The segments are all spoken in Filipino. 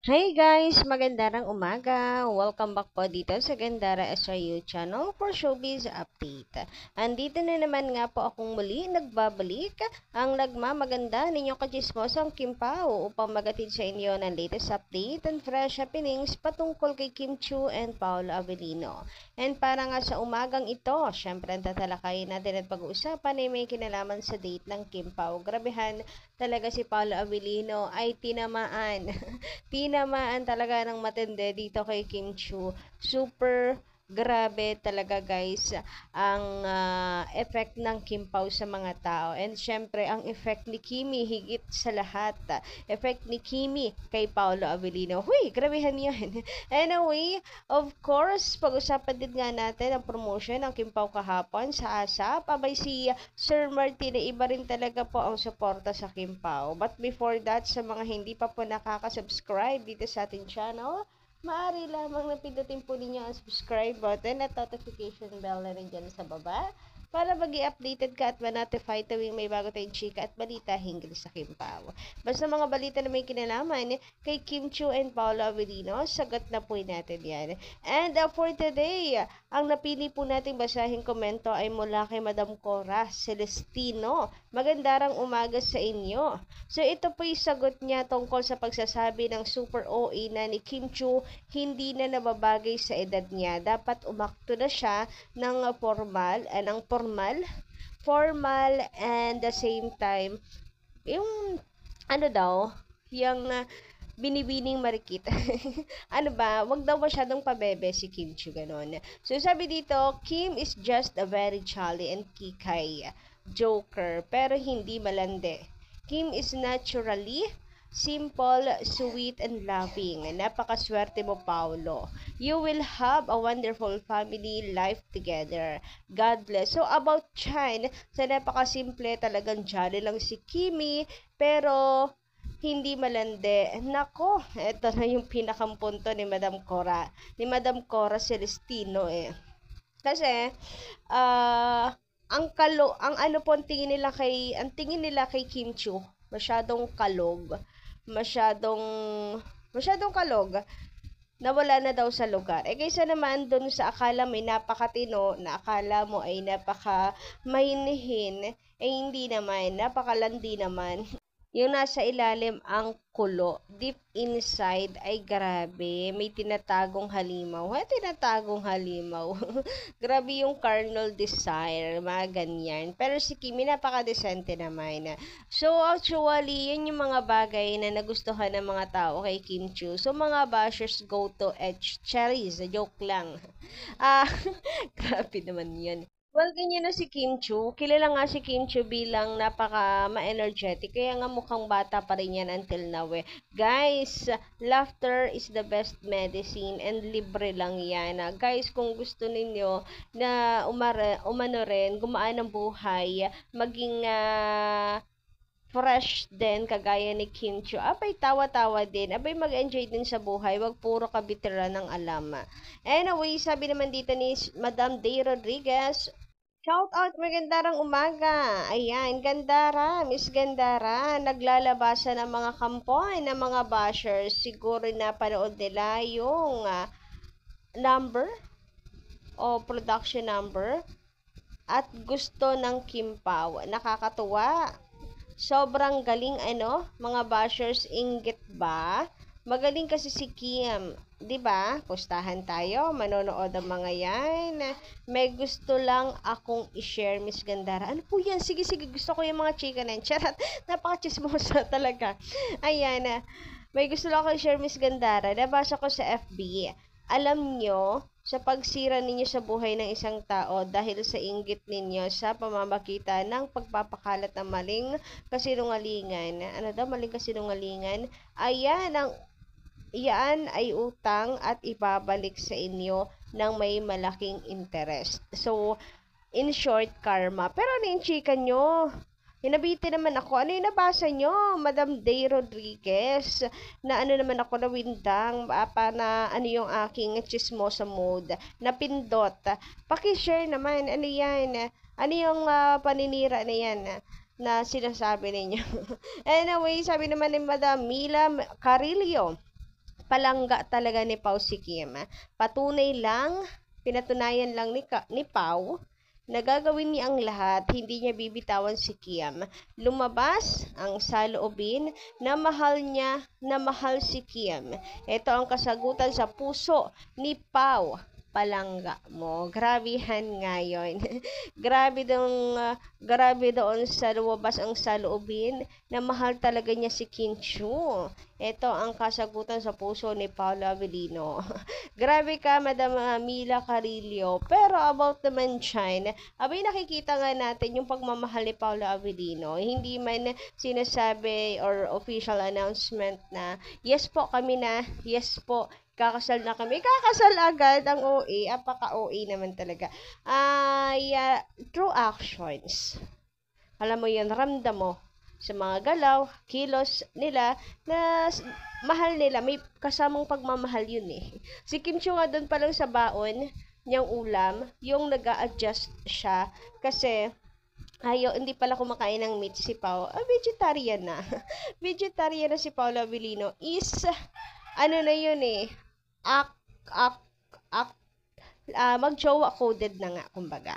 Hey guys! Magandang umaga! Welcome back po dito sa Gandara SRU channel for Showbiz Update. Andito na naman nga po akong muli nagbabalik ang nagmamaganda ninyong kachismosang Kim Pao upang magatid sa inyo ng latest update and fresh happenings patungkol kay Kim Chiu and Paolo Avellino. And para nga sa umagang ito, syempre ang tatalakayin natin at pag-uusapan ay may kinalaman sa date ng Kim Pao. Grabehan talaga si Paolo Avellino ay tinamaan. Tinamaan talaga ng matindi dito kay Kim Chiu. Super grabe talaga guys ang effect ng Kim Pao sa mga tao. And syempre ang effect ni Kimi higit sa lahat. Effect ni Kimi kay Paolo Avellino. Huy, grabehan yan. Anyway, of course, pag-usapan din nga natin ang promotion ng Kim Pao kahapon sa ASAP. Abay si Sir Martin, iba rin talaga po ang suporta sa Kim Pao. But before that, sa mga hindi pa po nakaka-subscribe dito sa ating channel, maaari lamang na pindutin po ninyo ang subscribe button at notification bell na rin dyan sa baba para magi-updated ka at ma-notify tuwing may bago tayong chika at balita hinggil sa Kim Pao. Basta mga balita na may kinalaman kay Kim Chiu and Paolo Avellino, sagot na po natin yan. And for today, ang napili po nating basahing komento ay mula kay Madam Cora Celestino. Magandang umaga sa inyo. So ito po yung sagot niya tungkol sa pagsasabi ng super OA na ni Kim Chiu hindi na nababagay sa edad niya. Dapat umakto na siya ng formal and the same time yung yung binibining marikit. Ano ba? Wag daw masyadong pabebe si Kim Chiu, ganon. So sabi dito, Kim is just a very jolly and kikay joker pero hindi malande. Kim is naturally simple, sweet, and loving. Napakaswerte mo, Paolo. You will have a wonderful family life together. God bless. So, about Chan, sa napakasimple, talagang jolly lang si Kimi, pero hindi malande. Nako, eto na yung pinakampunto ni Madam Cora. Ni Madam Cora Celestino Kasi, ang ano po ang tingin nila kay Kim Chiu, masyadong kalog, masyadong kalog, nawala na daw sa lugar. Kaysa naman dun sa akala may napakatino, na akala mo ay napaka mahinihin, hindi naman, napakalandi naman. Yung nasa ilalim ang kulo, deep inside ay grabe, may tinatagong halimaw. Tinatagong halimaw. Grabe yung carnal desire, mga ganyan. Pero si Kimi napaka-decente naman. So actually, yan yung mga bagay na nagustuhan ng mga tao kay Kim Chiu. So mga bashers go to edge cherries. Joke lang. Grabe naman yan. Well, ganyan na si Kim Chiu. Kilala nga si Kim Chiu bilang napaka ma-energetic. Kaya nga mukhang bata pa rin yan until now Guys, laughter is the best medicine and libre lang yan. Guys, kung gusto ninyo na umano rin, gumaan ang buhay, maging fresh din, kagaya ni Kim Chiu. Abay, tawa-tawa din. Abay, mag-enjoy din sa buhay. Wag puro kabitira ng alam. Anyway, sabi naman dito ni Madam Day Rodriguez, shout out, magandang umaga. Ayan, Gandara, Miss Gandara, naglalabasan ng mga kampoy ng mga bashers. Siguro na panood nila yung number o production number at gusto ng Kim Pao. Nakakatuwa. Sobrang galing mga bashers, inggit ba? Magaling kasi si Kim, 'di ba? Pustahan tayo, manonood ang mga 'yan. May gusto lang akong i-share, Miss Gandara. Ano po 'yan? Sige, gusto ko yung mga chika na 'yan. Charot, napaka-chismosa talaga. Ayan, may gusto lang ako i-share, Miss Gandara. Nabasa ko sa FB. Alam nyo, sa pagsira ninyo sa buhay ng isang tao dahil sa inggit ninyo sa pamamagitan ng pagpapakalat ng maling kasinungalingan. Ano daw, maling kasinungalingan? Iyan ay utang at ibabalik sa inyo ng may malaking interest. So, in short, karma. Pero ano yung chika nyo? Hinabitin naman ako. Ano yung nabasa nyo, Madam Day Rodriguez? Na ano naman ako na windang, na ano yung aking chismosa mode, napindot. Paki-share naman, ano yan? Ano yung paninira na yan? Na sinasabi ninyo. Anyway, sabi naman ni Madam Mila Carillo, palangga talaga ni Pao si Kim. Patunay lang, pinatunayan lang ni Pao na gagawin niya ang lahat, hindi niya bibitawan si Kim. Lumabas ang saloobin na mahal niya, na mahal si Kim. Ito ang kasagutan sa puso ni Pao. Palangga mo. Grabehan ngayon. Grabe doon sa lumabas ang saloobin na mahal talaga niya si Kim Chiu. Ito ang kasagutan sa puso ni Paolo Avellino. Grabe ka, Madam Mila Carillo. Pero about naman dyan, abay nakikita nga natin yung pagmamahal ni Paolo Avellino. Hindi man sinasabi or official announcement na, yes po kami na, yes po, kakasal na kami. Kakasal agad ang OA. Apaka-OA naman talaga. True actions. Alam mo yun, ramdam mo sa mga galaw, kilos nila, na mahal nila. May kasamang pagmamahal yun eh. Si Kim Chiu nga doon pa lang sa baon niyang ulam, yung nag-a-adjust siya. Kasi, hindi pala kumakain ng meat si Pao. Vegetarian na. Vegetarian na si Paolo Avellino is, ano na yun eh, mag-jowa coded na nga, kumbaga.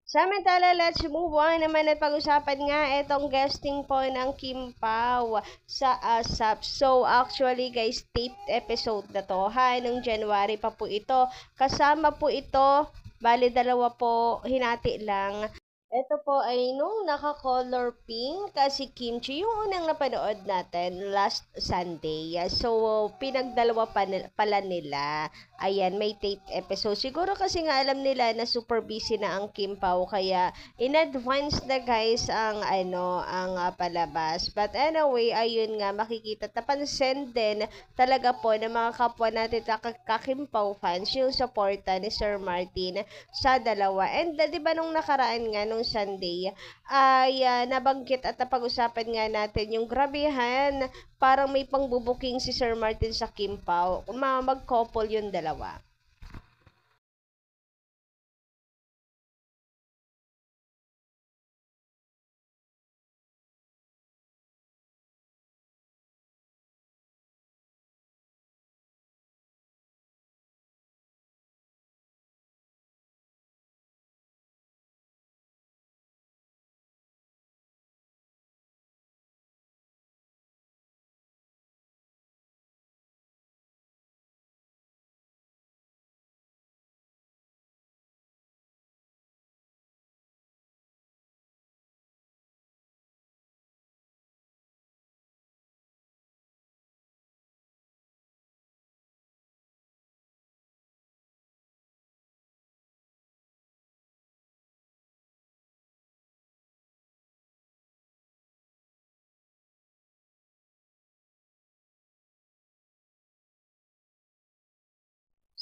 Samantala, let's move on naman at pag-usapan nga itong guesting po ng Kim Pao sa ASAP. So, actually guys, taped episode na to. Nung January pa po ito. Kasama po ito, bali dalawa po, hinati lang. Ito po ay nung naka-color pink si Kim Chiu, yung unang napanood natin last Sunday. So, pinagdalawa pala nila. Ayan, may tape episode. Siguro kasi nga alam nila na super busy na ang Kim Pao, kaya in advance na guys ang palabas. But anyway, ayun nga, makikita, napansin din talaga po ng mga kapwa natin ka-Kim Pao fans yung suporta ni Sir Martin sa dalawa. And di ba nung nakaraan nga, nung Sunday, ay nabanggit at napag-usapan nga natin yung grabehan, parang may pangbubuking si Sir Martin sa Kim Pao. Mag-couple yung dalawa.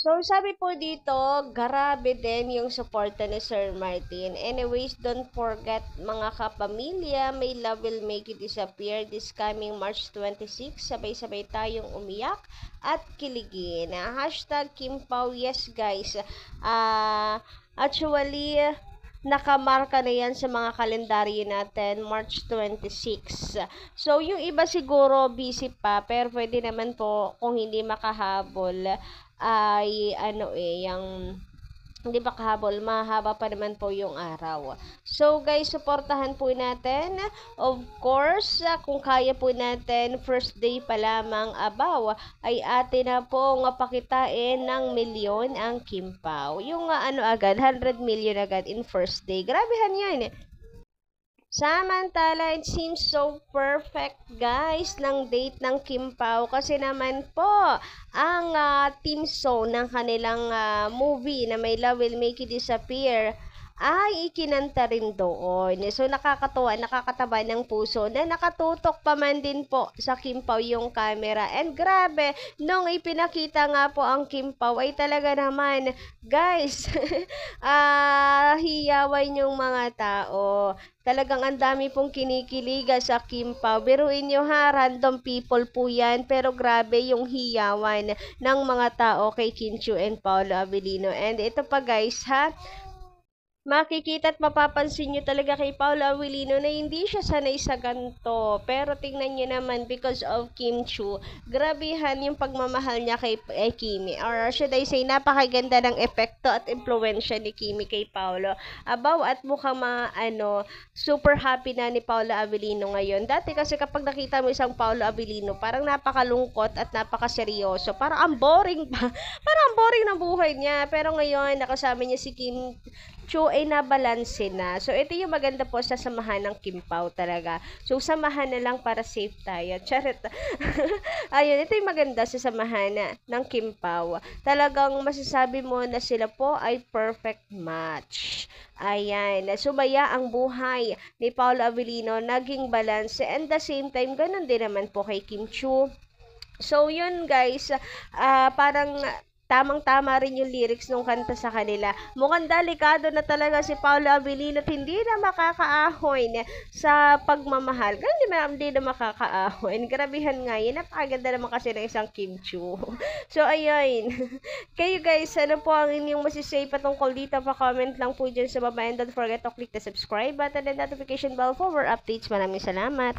So, sabi po dito, grabe din yung suporta ni Sir Martin. Anyways, don't forget mga kapamilya, may love will make it disappear this coming March 26. Sabay-sabay tayong umiyak at kiligin. Hashtag Kim Pao, yes guys. Actually, nakamarka na yan sa mga kalendaryo natin, March 26. So, yung iba siguro busy pa, pero pwede naman po kung hindi makahabol, ay yung hindi ba kahabol, mahaba pa naman po yung araw. So guys, suportahan po natin. Of course, kung kaya po natin, first day pa lamang abaw, ay atin na pong pakitain ng milyon ang Kim Pao. Yung agad, 100 million agad in first day. Grabehan yun. Samantala, it seems so perfect guys ng date ng Kim Pao kasi naman po ang theme song ng kanilang movie na My Love Will Make You Disappear ay ikinanta rin doon. So, nakakatuwa, nakakataba ng puso na nakatutok pa man din po sa Kim Pao yung camera. And grabe, nung ipinakita nga po ang Kim Pao ay talaga naman, guys, hiyaway yung mga tao. Talagang ang dami pong kinikiliga sa Kim Pao. Biruin nyo ha, random people po yan. Pero grabe yung hiyawan ng mga tao kay Kim Chiu and Paolo Avellino. And ito pa guys ha, makikita at mapapansin nyo talaga kay Paolo Avellino na hindi siya sanay sa ganito. Pero tingnan nyo naman, because of Kim Chu, grabihan yung pagmamahal niya kay Kimi. Or should I say, napakaganda ng epekto at impluensya ni Kimi kay Paolo. Abaw at mukhang super happy na ni Paolo Avellino ngayon. Dati kasi kapag nakita mo isang Paolo Avellino, parang napakalungkot at napakaseryoso. Parang ang boring pa. Parang ang boring ng buhay niya. Pero ngayon, nakasama niya si Kim Chu ay nabalanse na. So, ito yung maganda po sa samahan ng Kim Pao talaga. So, samahan na lang para safe tayo. Charot. Ayun, ito yung maganda sa samahan ng Kim Pao. Talagang masasabi mo na sila po ay perfect match. Ayan, sumaya ang buhay ni Paolo Avellino, naging balance. And the same time, ganun din naman po kay Kim Chu. So, yun guys, parang tamang-tama rin yung lyrics nung kanta sa kanila. Mukhang delikado na talaga si Paolo Avellino at hindi na makakaahoy sa pagmamahal. Ganun hindi na makakaahoy. Grabihan nga yun. Napakaganda naman kasi ng isang Kim Chu. So, ayun. Kayo guys, ano po ang inyong masisay patungkol dito? Pa-comment lang po dyan sa baba. And don't forget to click the subscribe button and notification bell for more updates. Maraming salamat.